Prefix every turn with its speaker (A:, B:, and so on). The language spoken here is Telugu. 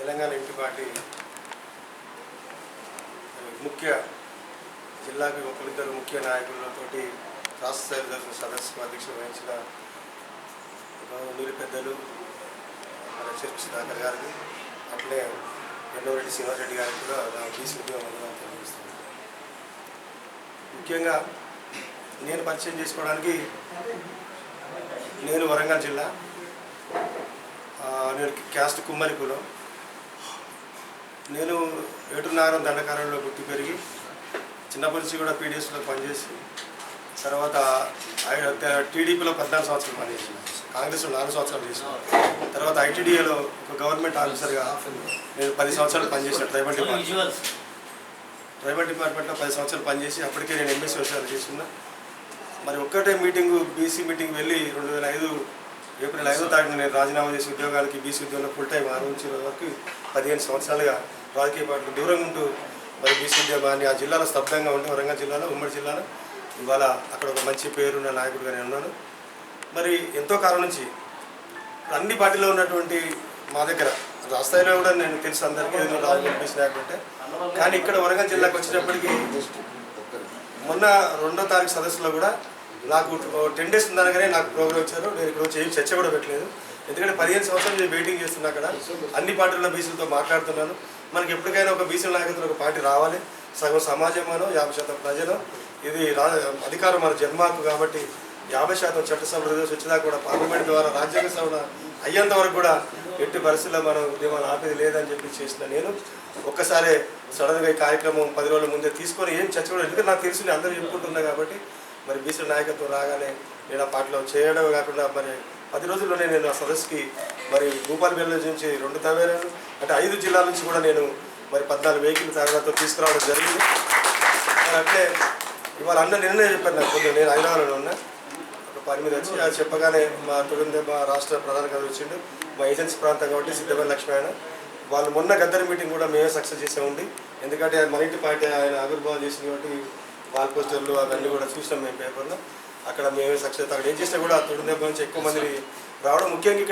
A: తెలంగాణ ఎంపీ పార్టీ ముఖ్య జిల్లాకి ఒకరిద్దరు ముఖ్య నాయకులతోటి రాష్ట్ర స్థాయి జరిగిన సదస్సుకు అధ్యక్షత వహించిన గౌరవనీయులు పెద్దలు మన చర్చి సుధాకర్ గారికి, అట్లే ఎన్నోరెడ్డి శ్రీనివాసరెడ్డి గారికి కూడా నా బీసీ ఉద్యోగం తెలియజేస్తుంది. ముఖ్యంగా నేను పరిచయం చేసుకోవడానికి, నేను వరంగల్ జిల్లా, నేను క్యాస్ట్ కుమ్మరి కులం. నేను ఏటునాగరం దండకారంలో పుట్టి పెరిగి చిన్నప్పటి నుంచి కూడా పీడిఎస్లో పనిచేసి, తర్వాత టీడీపీలో 14 సంవత్సరాలు పనిచేసిన, కాంగ్రెస్లో 4 సంవత్సరాలు చేసిన, తర్వాత ఐటీడీఏలో ఒక గవర్నమెంట్ ఆఫీసర్గా నేను 10 సంవత్సరాలు పనిచేసిన. ట్రైబల్ డిపార్ట్మెంట్లో 10 సంవత్సరాలు పనిచేసి అప్పటికే నేను ఎంఎస్సీ విషయాలు చేస్తున్నా. మరి ఒక్కటే మీటింగు, బీసీ మీటింగ్ వెళ్ళి 2005 ఏప్రిల్ 5వ తారీఖున నేను రాజీనామా చేసి ఉద్యోగానికి బీసీ ఉద్యోగంలో ఫుల్ టైం ఆరంభించే వరకు 15 సంవత్సరాలుగా రాజకీయ పార్టీలు దూరంగా ఉంటూ మరి బీసీ ఉద్యోగాన్ని ఆ జిల్లాలో స్తబ్దంగా ఉండి, వరంగల్ జిల్లాలో, ఉమ్మడి జిల్లాలో ఇవాళ అక్కడ ఒక మంచి పేరున్న నాయకుడిగా నేను ఉన్నాను. మరి ఎంతో కాలం నుంచి అన్ని పార్టీలో ఉన్నటువంటి మా దగ్గర రాష్ట్రాల్లో కూడా నేను తెలుసు అందరికీ రాజకీయ బీసీ నాయకుడు అంటే. కానీ ఇక్కడ వరంగల్ జిల్లాకు వచ్చినప్పటికీ మొన్న 2వ తారీఖు సదస్సులో కూడా నాకు 10 days ఉందనగానే నాకు ప్రోగ్రామ్ ఇచ్చారు. నేను ఇక్కడ వచ్చి ఏం చర్చ కూడా పెట్టలేదు, ఎందుకంటే 15 సంవత్సరాలు నేను వెయిటింగ్ చేస్తున్నా. అక్కడ అన్ని పార్టీల్లో బీసీలతో మాట్లాడుతున్నాను. మనకి ఎప్పటికైనా ఒక బీసీ నాయకులతో ఒక పార్టీ రావాలి. సగం సమాజంలో 50% ప్రజలు, ఇది అధికారం మన జన్మాకు కాబట్టి 50% చట్టసభ రిజర్వ్స్ వచ్చేదాకా కూడా పార్లమెంట్ ద్వారా రాజ్యాంగ సభ అయ్యేంత వరకు కూడా ఎట్టి పరిస్థితుల్లో మనం ఉద్యమాలు ఆపేది లేదని చెప్పి చేసిన నేను ఒక్కసారి సడన్గా ఈ కార్యక్రమం 10 రోజుల ముందే తీసుకొని ఏం చర్చ కూడా, ఎందుకంటే నాకు తెలిసి అందరూ చెప్పుకుంటున్నా కాబట్టి మరి బీసీ నాయకత్వం రాగానే నేను ఆ పార్టీలో చేయడమే కాకుండా మరి 10 రోజుల్లోనే నేను ఆ సదస్సుకి మరి భూపాలపల్లి నుంచి 2 తవేరాలు అంటే 5 జిల్లాల నుంచి కూడా నేను మరి 14 వెహికల్ తరగతితో తీసుకురావడం జరిగింది. మరి అట్లే ఇవాళ నిన్నే చెప్పాను, నాకు కొద్దిగా నేను హైదరాబాద్లో ఉన్నా, ఒక పని మీద వచ్చి అది చెప్పగానే మా మా రాష్ట్ర ప్రధాన కార్యదర్శి వచ్చిండు, మా ఏజెన్సీ ప్రాంతం కాబట్టి సిద్ధపల్లి లక్ష్మణ వాళ్ళు మొన్న గద్దరి మీటింగ్ కూడా మేమే సక్సెస్ చేసే ఉండి, ఎందుకంటే మన ఇంటి పార్టీ ఆయన ఆవిర్భావం చేసింది కాబట్టి వాల్ పోస్టర్లు అవన్నీ కూడా చూసినాం మేము పేపర్లో. అక్కడ మేమే సక్సెస్, అక్కడ ఏం చేసినా కూడా తొడుదెబ్బ నుంచి ఎక్కువ మంది రావడం. ముఖ్యంగా ఇక్కడ